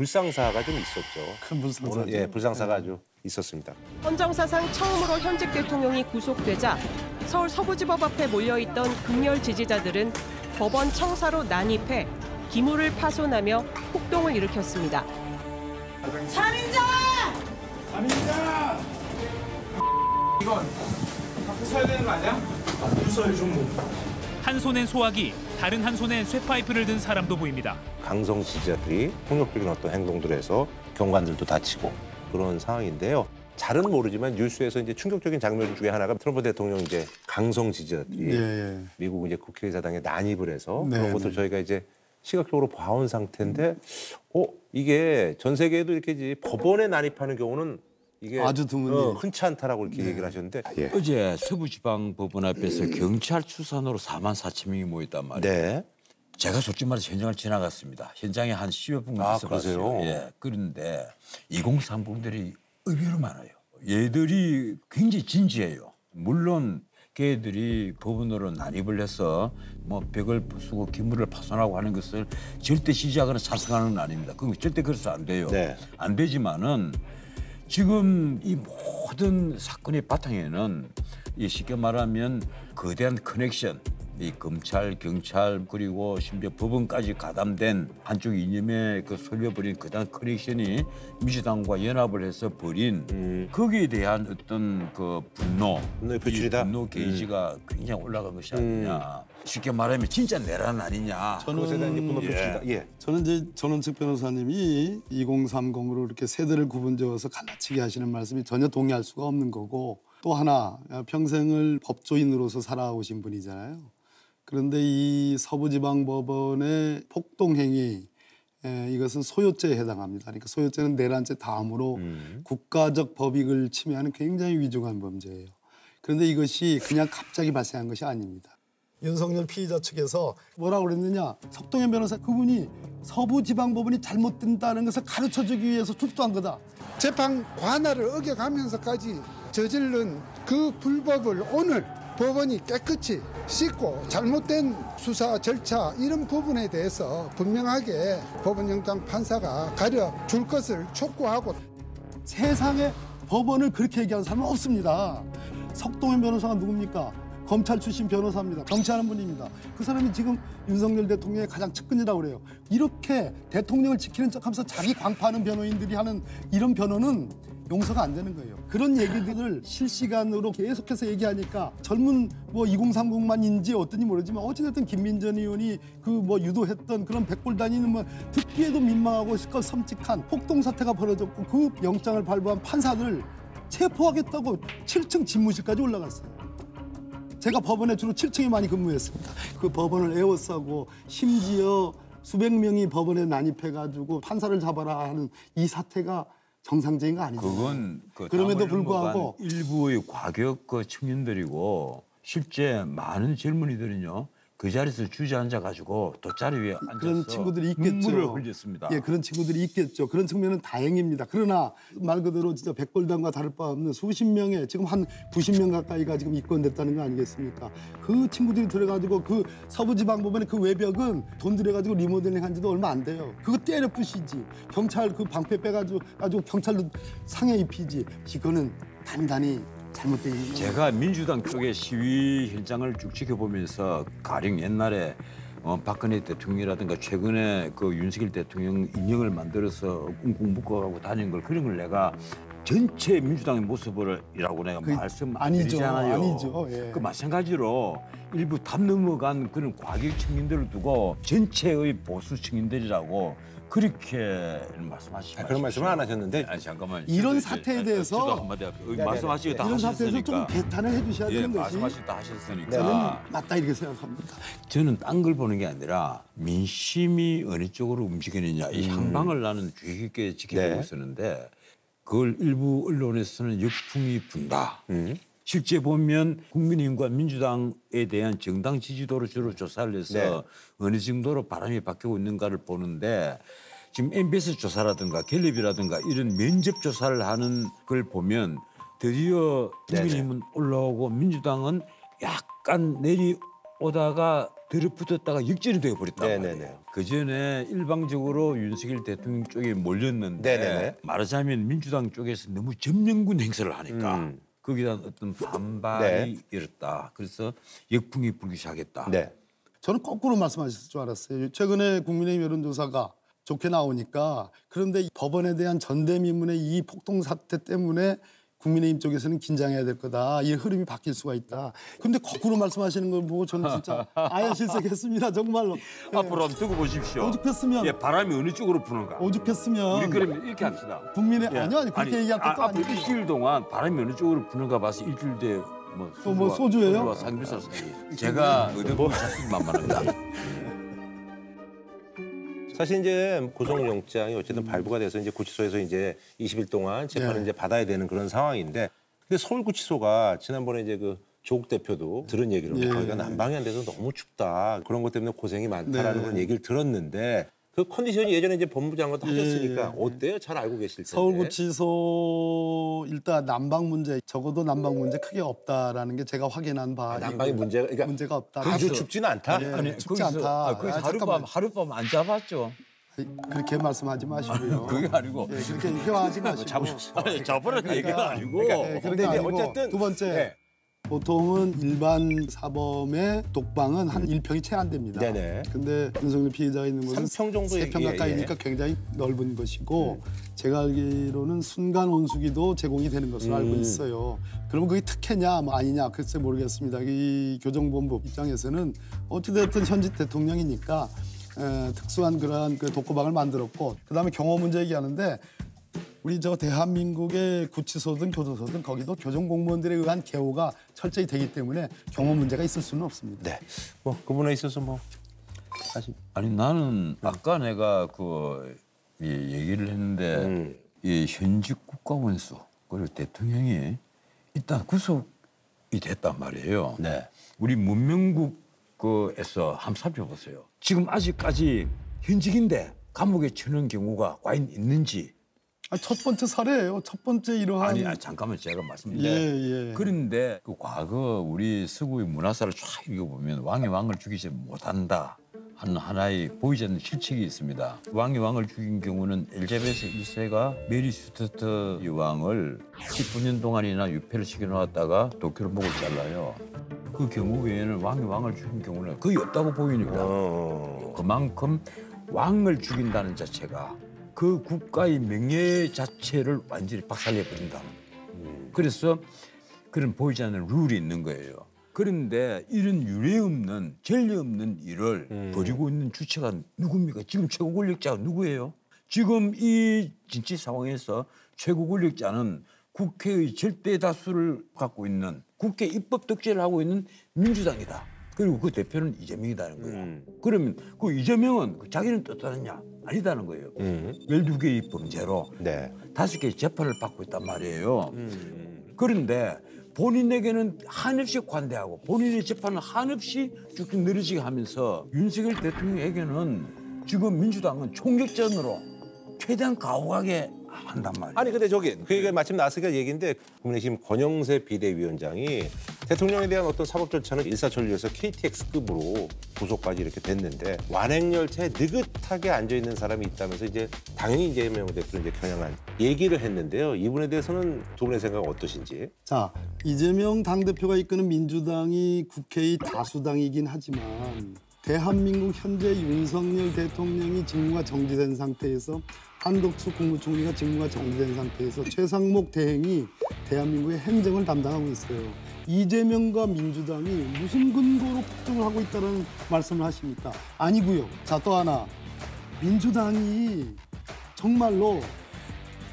불상사가 좀 있었죠. 큰 불상사. 예, 불상사가 아주 있었습니다. 헌정사상 처음으로 현직 대통령이 구속되자 서울 서부지법 앞에 몰려있던 극렬 지지자들은 법원 청사로 난입해 기물을 파손하며 폭동을 일으켰습니다. 살인자! 살인자! 이건 갖고 서야 되는 거 아니야? 주사위 좀 한 손엔 소화기, 다른 한 손엔 쇠파이프를 든 사람도 보입니다. 강성 지지자들이 폭력적인 어떤 행동들을 해서 경관들도 다치고 그런 상황인데요. 잘은 모르지만 뉴스에서 이제 충격적인 장면 중에 하나가 트럼프 대통령 이제 강성 지지자들이 미국 이제 국회의사당에 난입을 해서 그런 것도 저희가 이제 시각적으로 봐온 상태인데, 이게 전 세계에도 이렇게 이제 법원에 난입하는 경우는 이게 아주 드문 흔치 않다라고 이렇게 얘기를 하셨는데, 어제 서부지방법원 앞에서 경찰 추산으로 4만 4천 명이 모였단 말이에요. 제가 솔직히 말해서 현장을 지나갔습니다. 현장에 한 10여 분간 있어봤어요. 예, 그런데 2030들이 의외로 많아요. 얘들이 굉장히 진지해요. 물론 걔들이 법원으로 난입을 해서 뭐 벽을 부수고 기물을 파손하고 하는 것을 절대 지지하거나 찬성하는 건 아닙니다. 그건 절대 그래서 안 돼요. 안 되지만은 지금 이 모든 사건의 바탕에는 쉽게 말하면 거대한 커넥션, 이 검찰, 경찰 그리고 심지어 법원까지 가담된 한쪽 이념에 그 설려버린 거대한 커넥션이 민주당과 연합을 해서 벌인 거기에 대한 어떤 그 분노의 표출이다. 분노 게이지가 굉장히 올라간 것이 아니냐. 쉽게 말하면 진짜 내란 아니냐. 그것에 대한 분노 표출이다. 저는 이제 전원책 변호사님이 2030으로 이렇게 세대를 구분지어서 갈라치게 하시는 말씀이 전혀 동의할 수가 없는 거고, 또 하나 평생을 법조인으로서 살아오신 분이잖아요. 그런데 이 서부지방법원의 폭동행위, 이것은 소요죄에 해당합니다. 그러니까 소요죄는 내란죄 다음으로 국가적 법익을 침해하는 굉장히 위중한 범죄예요. 그런데 이것이 그냥 갑자기 발생한 것이 아닙니다. 윤석열 피의자 측에서 뭐라고 그랬느냐, 석동현 변호사 그분이 서부지방법원이 잘못된다는 것을 가르쳐주기 위해서 출두한 거다. 재판 관할을 어겨가면서까지 저지른 그 불법을 오늘 법원이 깨끗이 씻고 잘못된 수사 절차 이런 부분에 대해서 분명하게 법원영장 판사가 가려줄 것을 촉구하고. 세상에 법원을 그렇게 얘기하는 사람은 없습니다. 석동현 변호사가 누굽니까? 검찰 출신 변호사입니다. 정치하는 분입니다. 그 사람이 지금 윤석열 대통령의 가장 측근이라고 그래요. 이렇게 대통령을 지키는 척하면서 자기 광파하는 변호인들이 하는 이런 변호는 용서가 안 되는 거예요. 그런 얘기들을 실시간으로 계속해서 얘기하니까 젊은 2030만인지 어떤지 모르지만 어찌됐든 김민전 의원이 그 유도했던 그런 백골단위는 듣기에도 민망하고 섬찟한 폭동 사태가 벌어졌고, 그 영장을 발부한 판사들을 체포하겠다고 7층 집무실까지 올라갔어요. 제가 법원에 주로 7층에 많이 근무했습니다. 그 법원을 에워싸고 심지어 수백 명이 법원에 난입해가지고 판사를 잡아라 하는 이 사태가 정상적인 거 아니죠. 그건 그럼에도 불구하고 일부의 과격 청년들이고, 실제 많은 젊은이들은요 그 자리에서 주저앉아 가지고 돗자리 위에 앉아서 그런 친구들이 있겠죠. 눈물을 흘렸습니다. 예, 그런 친구들이 있겠죠. 그런 측면은 다행입니다. 그러나 말 그대로 진짜 백골단과 다를 바 없는 수십 명의, 지금 한 90명 가까이가 지금 입건됐다는 거 아니겠습니까? 그 친구들이 들어가지고 그 서부지방법원의 그 외벽은 돈 들여가지고 리모델링 한 지도 얼마 안 돼요. 그거 때려 부시지. 경찰 그 방패 빼가지고 경찰로 상해 입히지. 이거는 단단히 잘못된 일이죠. 제가 민주당 쪽의 시위 현장을 쭉 지켜보면서 가령 옛날에 박근혜 대통령이라든가 최근에 그 윤석열 대통령 인형을 만들어서 꽁꽁 묶어가고 다니는 걸, 그런 걸 내가 전체 민주당의 모습을이라고 내가 말씀 안 드리잖아요. 아니죠. 예. 그 마찬가지로 일부 담 넘어간 그런 과격 청년들을 두고 전체의 보수 청년들이라고 그렇게 말씀하시죠. 그런 말씀은 안 하셨는데. 아니 잠깐만. 이런 사태에 대해서 한마디 말씀하시겠다 이런 사태에서 하셨으니까. 좀 개탄을 해주셔야 되는 것이 말씀하시겠다 하셨으니까. 저는 맞다 이렇게 생각합니다. 저는 딴 걸 보는 게 아니라 민심이 어느 쪽으로 움직이느냐, 이 향방을 나는 주의 깊게 지켜보고 있었는데, 그걸 일부 언론에서는 역풍이 분다. 실제 보면 국민의힘과 민주당에 대한 정당 지지도를 주로 조사를 해서 어느 정도로 바람이 바뀌고 있는가를 보는데, 지금 MBS 조사라든가 갤럽이라든가 이런 면접 조사를 하는 걸 보면 드디어 국민의힘은 올라오고 민주당은 약간 내려오다가 들어붙었다가 역전이 되어버렸단 네네네. 말이에요. 그전에 일방적으로 윤석열 대통령 쪽에 몰렸는데 네네네. 말하자면 민주당 쪽에서 너무 점령군 행사를 하니까 거기에 대한 어떤 반발이 일었다. 그래서 역풍이 불기 시작했다. 네. 저는 거꾸로 말씀하셨을 줄 알았어요. 최근에 국민의힘 여론조사가 좋게 나오니까 그런데 법원에 대한 전대미문의 이 폭동 사태 때문에 국민의힘 쪽에서는 긴장해야 될 거다. 이 흐름이 바뀔 수가 있다. 근데 거꾸로 말씀하시는 걸 보고 저는 진짜 아예 실색했습니다. 정말로. 앞으로 한번 두고 보십시오. 오죽했으면 예, 바람이 어느 쪽으로 부는가. 오죽했으면 우리 그러면 이렇게 합시다. 국민의 예. 아니요 그렇게 얘기할 것도 앞으로 아니고 일주일 동안 바람이 어느 쪽으로 부는가 봐서 일주일 뒤에 또 뭐 소주예요? 삼겹살 사기. 제가 의도보면 자신 만만합니다. 사실 이제 구속영장이 어쨌든 발부가 돼서 이제 구치소에서 이제 20일 동안 재판을 이제 받아야 되는 그런 상황인데, 근데 서울구치소가 지난번에 이제 그 조국 대표도 들은 얘기로 거기가 난방이 안 돼서 너무 춥다, 그런 것 때문에 고생이 많다라는 그런 얘기를 들었는데, 그 컨디션이 예전에 이제 법무부 장관도 하셨으니까 어때요? 잘 알고 계실 텐데. 서울구치소 일단 난방 문제, 적어도 난방 문제 크게 없다라는 게 제가 확인한 바. 난방이 문제가, 그러니까 문제가 없다. 아주 춥지는 않다. 아니, 춥지 않다. 거기서 잠깐만. 하룻밤 안 잡았죠. 그렇게 말씀하지 마시고요. 그게 아니고. 예, 그렇게 하지 마시고. 잡으셨어요. 아니, 잡으라는 얘기가 아니고. 그런데 근데 이제 어쨌든 두 번째. 네. 보통은 일반 사범의 독방은 한 1평이 채 안 됩니다. 네네. 근데 윤석열 피해자가 있는 곳은 3평 정도 3평 가까이니까 굉장히 넓은 것이고 제가 알기로는 순간 온수기도 제공이 되는 것으로 알고 있어요. 그러면 그게 특혜냐 뭐 아니냐 글쎄 모르겠습니다. 이 교정본부 입장에서는 어찌됐든 현직 대통령이니까 특수한 그러한 그 독거방을 만들었고, 그다음에 경호 문제 얘기하는데 우리 저 대한민국의 구치소든 교도소든 거기도 교정 공무원들에 의한 개호가 철저히 되기 때문에 경호 문제가 있을 수는 없습니다. 네. 뭐 그 부분에 있어서 뭐 사실 아니 나는 아까 내가 이 얘기를 했는데 이 현직 국가원수 그리고 대통령이 일단 구속이 됐단 말이에요. 네. 우리 문명국에서 한번 살펴보세요. 지금 아직까지 현직인데 감옥에 쳐넣은 경우가 과연 있는지. 첫 번째 사례예요. 첫 번째 이러한. 아니 잠깐만 제가 말씀드릴게요. 예. 그런데 그 과거 우리 서구의 문화사를 쫙 읽어보면 왕이 왕을 죽이지 못한다 하는 하나의 보이지 않는 실책이 있습니다. 왕이 왕을 죽인 경우는 엘자베스 1세가 메리 스튜어트 여왕을 19년 동안이나 유폐를 시켜놓았다가 도쿄로 목을 잘라요. 그 경우 외에는 왕이 왕을 죽인 경우는 거의 없다고 보입니다. 그만큼 왕을 죽인다는 자체가 그 국가의 명예 자체를 완전히 박살내버린다는. 그래서 그런 보이지 않는 룰이 있는 거예요. 그런데 이런 유례 없는, 전례 없는 일을 벌이고 있는 주체가 누굽니까? 지금 최고 권력자가 누구예요? 지금 이 진치 상황에서 최고 권력자는 국회의 절대 다수를 갖고 있는, 국회 입법 독재를 하고 있는 민주당이다. 그리고 그 대표는 이재명이다는 거예요. 그러면 그 이재명은 자기는 떳떳하냐? 아니다는 거예요. 12개의 범죄로 네. 5개의 재판을 받고 있단 말이에요. 그런데 본인에게는 한없이 관대하고 본인의 재판을 한없이 쭉쭉 늘어지게 하면서 윤석열 대통령에게는 지금 민주당은 총격전으로 최대한 가혹하게 한단 말이에요. 아니 근데 저기 그 얘기가 마침 나왔으니까 얘기인데, 국민의힘 권영세 비대위원장이 대통령에 대한 어떤 사법 절차는 일사천리에서 KTX급으로 구속까지 이렇게 됐는데 완행열차에 느긋하게 앉아있는 사람이 있다면서 이제 당연히 이재명 대표를 이제 겨냥한 얘기를 했는데요. 이 부분에 대해서는 두 분의 생각은 어떠신지? 자, 이재명 당대표가 이끄는 민주당이 국회의 다수당이긴 하지만 대한민국 현재 윤석열 대통령이 직무가 정지된 상태에서, 한덕수 국무총리가 직무가 정지된 상태에서 최상목 대행이 대한민국의 행정을 담당하고 있어요. 이재명과 민주당이 무슨 근거로 폭정을 하고 있다는 말씀을 하십니까? 아니고요. 자, 또 하나. 민주당이 정말로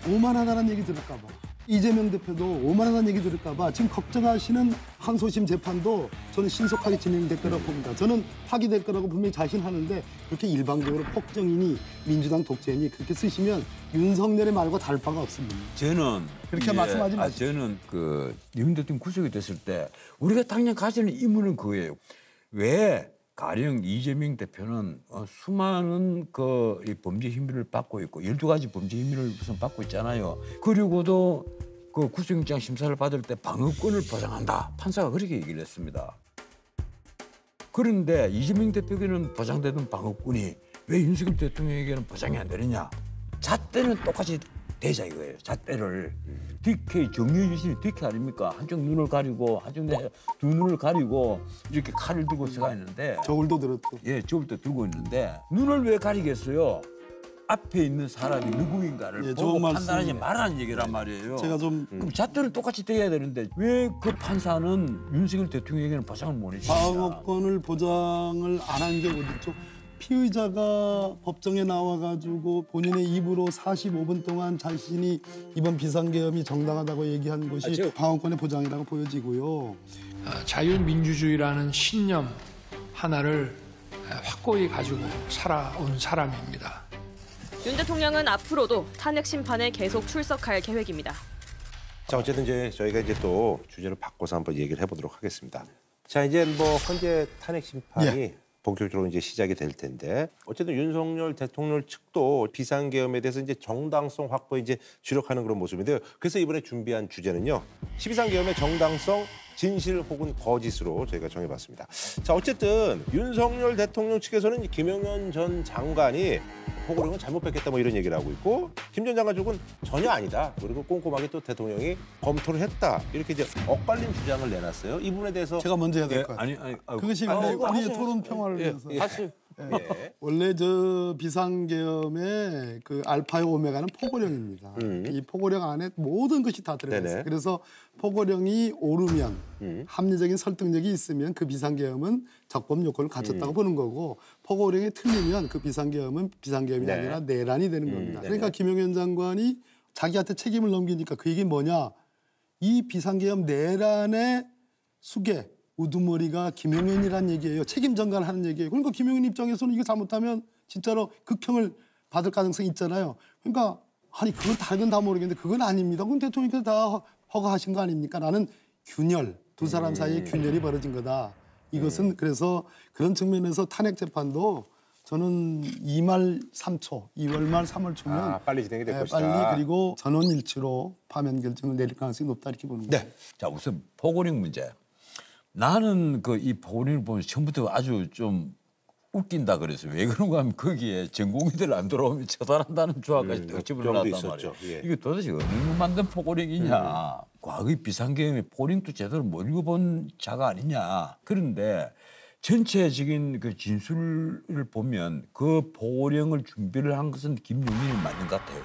오만하다는 얘기 들을까 봐, 이재명 대표도 오만하다는 얘기 들을까 봐 지금 걱정하시는 항소심 재판도 저는 신속하게 진행될 거라고 봅니다. 저는 파기될 거라고 분명히 자신하는데 그렇게 일방적으로 폭정이니 민주당 독재니 그렇게 쓰시면 윤석열의 말과 다를 바가 없습니다. 저는 그렇게 말씀하지 마십시오. 저는 윤 대통령 구속이 됐을 때 우리가 당장 가지는 의문은 그거예요. 왜 가령 이재명 대표는 수많은 이 범죄 혐의를 받고 있고 12가지 범죄 혐의를 우선 받고 있잖아요. 그리고도 그 구속영장 심사를 받을 때 방어권을 보장한다. 판사가 그렇게 얘기를 했습니다. 그런데 이재명 대표에게는 보장되던 방어권이 왜 윤석열 대통령에게는 보장이 안 되느냐. 잣대는 똑같이 되자 이거예요. 잣대를. DK 정의의 유신이 DK 아닙니까? 한쪽 눈을 가리고 한쪽 두 눈을 가리고 이렇게 칼을 들고 서가 있는데 저울도 들었고. 예, 저울도 들고 있는데 눈을 왜 가리겠어요? 앞에 있는 사람이 누구인가를 예, 보고 좋은 판단하지 말씀이에요. 말라는 얘기란 말이에요. 제가 좀 그럼 잣대는 똑같이 돼야 되는데 왜 그 판사는 윤석열 대통령에게는 보장을 못 해주냐. 방어권을 보장을 안 한 게 어딨죠? 피의자가 법정에 나와가지고 본인의 입으로 45분 동안 자신이 이번 비상계엄이 정당하다고 얘기한 것이 방어권의 보장이라고 보여지고요. 자유민주주의라는 신념 하나를 확고히 가지고 살아온 사람입니다. 윤 대통령은 앞으로도 탄핵 심판에 계속 출석할 계획입니다. 자, 어쨌든 이제 저희가 이제 또 주제를 바꿔서 한번 얘기를 해보도록 하겠습니다. 자, 이제 뭐 헌재 탄핵 심판이 본격적으로 이제 시작이 될 텐데 어쨌든 윤석열 대통령 측도 비상계엄에 대해서 이제 정당성 확보에 이제 주력하는 그런 모습인데요. 그래서 이번에 준비한 주제는요. 12.3계엄의 정당성, 진실 혹은 거짓으로 저희가 정해봤습니다. 자, 어쨌든 윤석열 대통령 측에서는 김용현 전 장관이 포고령은 잘못 뺐겠다 뭐 이런 얘기를 하고 있고 김 전 장관 쪽은 전혀 아니다. 그리고 꼼꼼하게 또 대통령이 검토를 했다. 이렇게 이제 엇갈린 주장을 내놨어요. 이 부분에 대해서 제가 먼저 해야 될 것 같아요. 그것이 우리의 토론 평화를 위해서. 원래 저 비상계엄의 그 알파와 오메가는 포고령입니다. 이 포고령 안에 모든 것이 다 들어가 있어요. 그래서 포고령이 오르면 합리적인 설득력이 있으면 그 비상계엄은 적법 요건을 갖췄다고 보는 거고 포고령이 틀리면 그 비상계엄은 비상계엄이 아니라 내란이 되는 겁니다. 그러니까 김용현 장관이 자기한테 책임을 넘기니까 그 얘기 뭐냐. 이 비상계엄 내란의 수계 우두머리가 김용현이란 얘기예요. 책임 전가하는 얘기예요. 그러니까 김용현 입장에서는 이거 잘못하면 진짜로 극형을 받을 가능성이 있잖아요. 그러니까 아니 그건 다른 다 모르겠는데 그건 아닙니다. 그건 대통령께서 다 허가하신 거 아닙니까? 라는 균열, 두 사람 사이에 균열이 벌어진 거다. 이것은 그래서 그런 측면에서 탄핵 재판도 저는 2말 3초, 2월 말 3월 초면 빨리 진행이 될 것이다. 빨리 그리고 전원일치로 파면 결정을 내릴 가능성이 높다 이렇게 보는 거예요. 자, 우선 포고령 문제. 나는 그 이 포고령을 보면 처음부터 아주 좀 웃긴다 그래서 왜 그런가 하면 거기에 전공의들 안 들어오면 처단한다는 조항까지 덧집을 놨단 말이에요. 이게 도대체 어느 놈 만든 포고령이냐. 과거의 비상계엄의 포고령도 제대로 못 읽어본 자가 아니냐. 그런데 전체적인 그 진술을 보면 그 포고령을 준비를 한 것은 김용현이 맞는 것 같아요.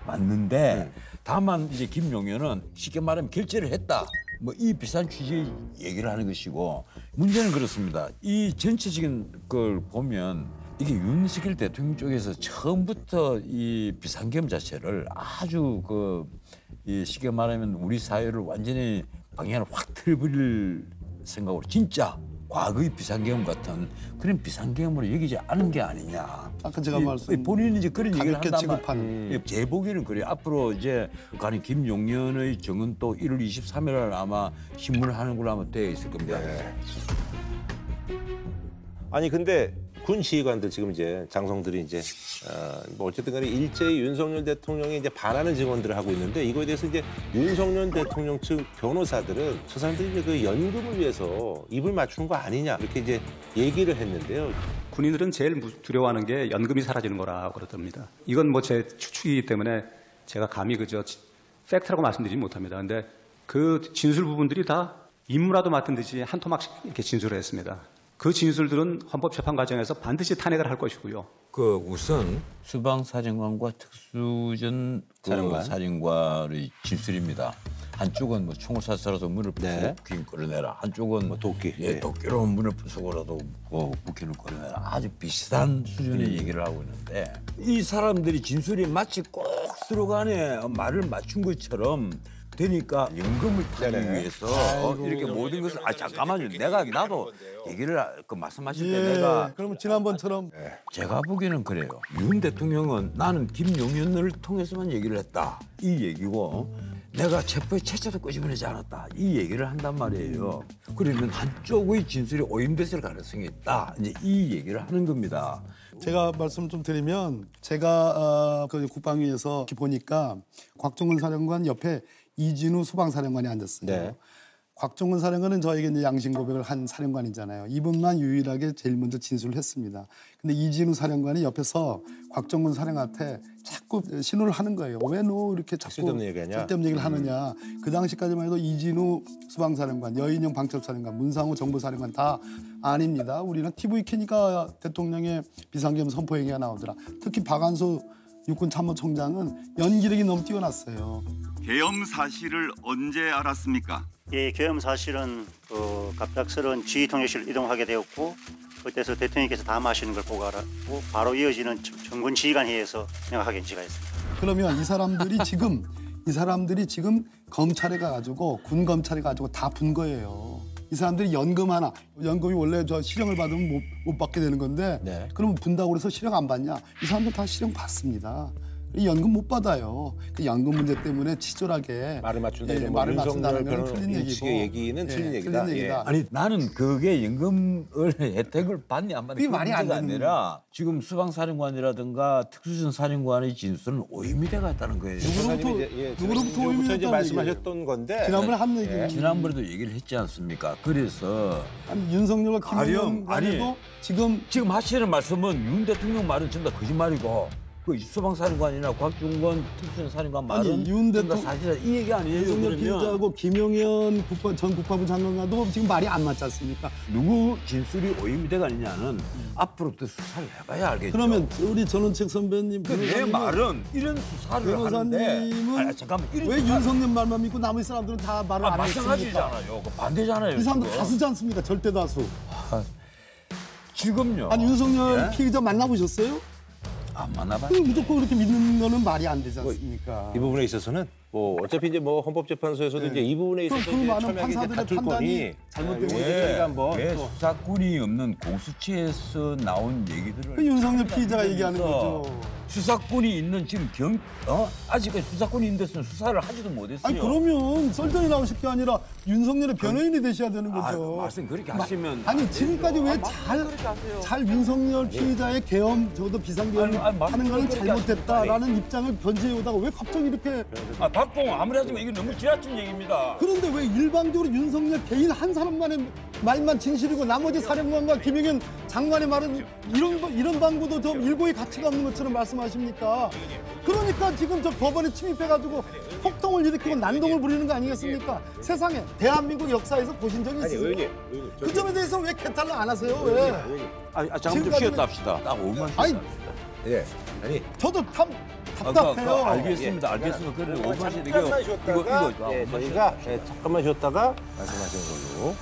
맞는데 다만 이제 김용현은 쉽게 말하면 결재를 했다. 뭐 이 비슷한 취지의 얘기를 하는 것이고 문제는 그렇습니다. 이 전체적인 걸 보면 이게 윤석열 대통령 쪽에서 처음부터 이 비상계엄 자체를 아주 이 쉽게 말하면 우리 사회를 완전히 방향을 확 틀어버릴 생각으로 진짜 과거의 비상계엄 같은 그런 비상계엄으로 여기지 않은 게 아니냐. 아까 제가 말씀 본인이 이제 그런 얘기를 가볍게 한단 취급하는. 제 보기에는 그래요. 앞으로 이제 가는 김용현의 정은 또 1월 23일 날 아마 신문을 하는 걸로 아마 되어 있을 겁니다. 아니 근데 군 지휘관들 지금 이제 장성들이 이제 뭐 어쨌든 간에 일제히 윤석열 대통령이 이제 반하는 증언들을 하고 있는데 이거에 대해서 이제 윤석열 대통령 측 변호사들은 저 사람들이 이제 그 연금을 위해서 입을 맞추는 거 아니냐 이렇게 이제 얘기를 했는데요. 군인들은 제일 두려워하는 게 연금이 사라지는 거라고 그러답니다. 이건 뭐 제 추측이기 때문에 제가 감히 그저 팩트라고 말씀드리지 못합니다. 근데 그 진술 부분들이 다 임무라도 맡은 듯이 한 토막씩 이렇게 진술을 했습니다. 그 진술들은 헌법재판 과정에서 반드시 탄핵을 할 것이고요. 그 우선 수방사령관과 특수전 사령관의 진술입니다. 한쪽은 뭐 총을 쏴서라도 문을 부수고 북한을 끌어내라. 한쪽은 뭐 도끼. 도끼로 문을 부수고라도 북한을 끌어내라. 아주 비슷한 수준의 얘기를 하고 있는데 이 사람들이 진술이 마치 꼭 들어가네 말을 맞춘 것처럼 되니까 연금을 타기 위해서 이렇게 모든 것을 잠깐만요. 나도 얘기를 말씀하실 때 내가 그러면 지난번처럼 제가 보기에는 그래요. 윤 대통령은 나는 김용현을 통해서만 얘기를 했다. 이 얘기고 내가 체포의 채채도 끄집어내지 않았다. 이 얘기를 한단 말이에요. 그러면 한쪽의 진술이 오인됐을 가능성이 있다. 이제 이 얘기를 하는 겁니다. 제가 말씀 좀 드리면 제가 그 국방위에서 보니까 곽종근 사령관 옆에 이진우 소방사령관이 앉았어요. 곽종근 사령관은 저에게 이제 양심 고백을 한 사령관이잖아요. 이분만 유일하게 제일 먼저 진술을 했습니다. 근데 이진우 사령관이 옆에서 곽종근 사령한테 자꾸 신호를 하는 거예요. 왜 너 이렇게 자꾸 쓸데없는 얘기하냐? 쓸데없는 얘기를 하느냐. 그 당시까지만 해도 이진우 수방사령관, 여인영 방첩사령관, 문상호 정보사령관 다 아닙니다. 우리는 TV 켜니까 대통령의 비상계엄 선포 얘기가 나오더라. 특히 박안수 육군참모총장은 연기력이 너무 뛰어났어요. 계엄 사실을 언제 알았습니까? 예, 계엄 사실은 갑작스러운 지휘통역실을 이동하게 되었고 그때서 대통령께서 담화하시는 걸 보고 알았고 바로 이어지는 정군 지휘관 회의에서 명확하게 인지가 했습니다. 그러면 이 사람들이 지금 검찰에 가가지고 군 검찰에 가지고 다 분 거예요. 이 사람들이 연금이 원래 저 실형을 받으면 못 받게 되는 건데 네. 그러면 분다고 그래서 실형 안 받냐? 이 사람들 다 실형 받습니다. 연금 못 받아요. 그 연금 문제 때문에 치졸하게 말을 맞춘다. 말을 맞춘다는 건 틀린 얘기고. 얘기는 틀린 얘기다. 틀린 얘기다. 아니 나는 그게 연금을 혜택을 받니 안 받니 그게 말이 안 되는 아니라 지금 수방사령관이라든가 특수전 사령관의 진술은 오인미대가 있다는 거예요. 누구로부터 오인미대가 이제 말씀하셨던 건데 지난번에 한 얘기. 지난번에도 얘기를 했지 않습니까? 그래서 아니 윤석열과 김영현 간에도 지금 하시는 말씀은 윤 대통령 말은 전부 다 거짓말이고 그 수방사령관이나 곽중건 특수전 사령관 말은 윤 대통령 사실 이 얘기 아니에요. 윤석열 피의자하고 김영현 전 국방부 장관과도 지금 말이 안 맞지 않습니까? 누구 진술이 오인미대가 아니냐는 앞으로부터 수사를 해봐야 알겠죠. 그러면 우리 전원책 선배님 내 말은 이런 수사를 하는데 변호사님은 잠깐만 왜 윤석열 말만 믿고 나머지 사람들은 다 말을 안 했습니까? 마찬가지잖아요. 반대잖아요. 이 사람들 지금. 다수지 않습니까? 절대 다수. 지금요. 아니 윤석열 피의자 만나보셨어요? 안 만나봐요. 무조건 그렇게 믿는 거는 말이 안 되지 않습니까? 이 부분에 있어서는 어차피 이제 헌법재판소에서도 이제 이 부분에 있어서 그 많은 처음에 이제 판사들의 다툴 판단이 거니 잘못된 저희가 한번 왜 또 수사권이 없는 공수처에서 나온 얘기들을 그 윤석열 피의자가 얘기하는 거죠. 수사권이 있는 지금 아직까지 수사권이 있는 데서는 수사를 하지도 못했어요. 아니 그러면 썰전이 나오실 게 아니라 윤석열의 변호인이 되셔야 되는 거죠. 말씀 그렇게 하시면 아니 지금까지 왜 잘 윤석열 피의자의 계엄 적어도 비상계엄 하는 걸 잘못됐다라는 입장을 변제해 오다가 왜 갑자기 이렇게 박봉 아무리 하지만 이게 너무 지나친 얘기입니다. 그런데 왜 일방적으로 윤석열 개인 한 사람만의 말만 진실이고 나머지 사령관과 김영현 장관의 말은 이런 방구도 좀 일고의 가치가 없는 것처럼 말씀하십니까? 그러니까 지금 저 법원에 침입해가지고 폭동을 일으키고 난동을 부리는 거 아니겠습니까? 세상에 대한민국 역사에서 보신 적이 있으세요? 그 점에 대해서 왜 개탈을 안 하세요? 왜? 잠깐 좀 쉬었다 합시다. 딱 5만 아니, 아니 저도 답답해요. 알겠습니다. 알겠습니다. 그런데 5만 잠깐만 쉬었다가 저희가 잠깐만 쉬었다가 말씀하시는 걸로.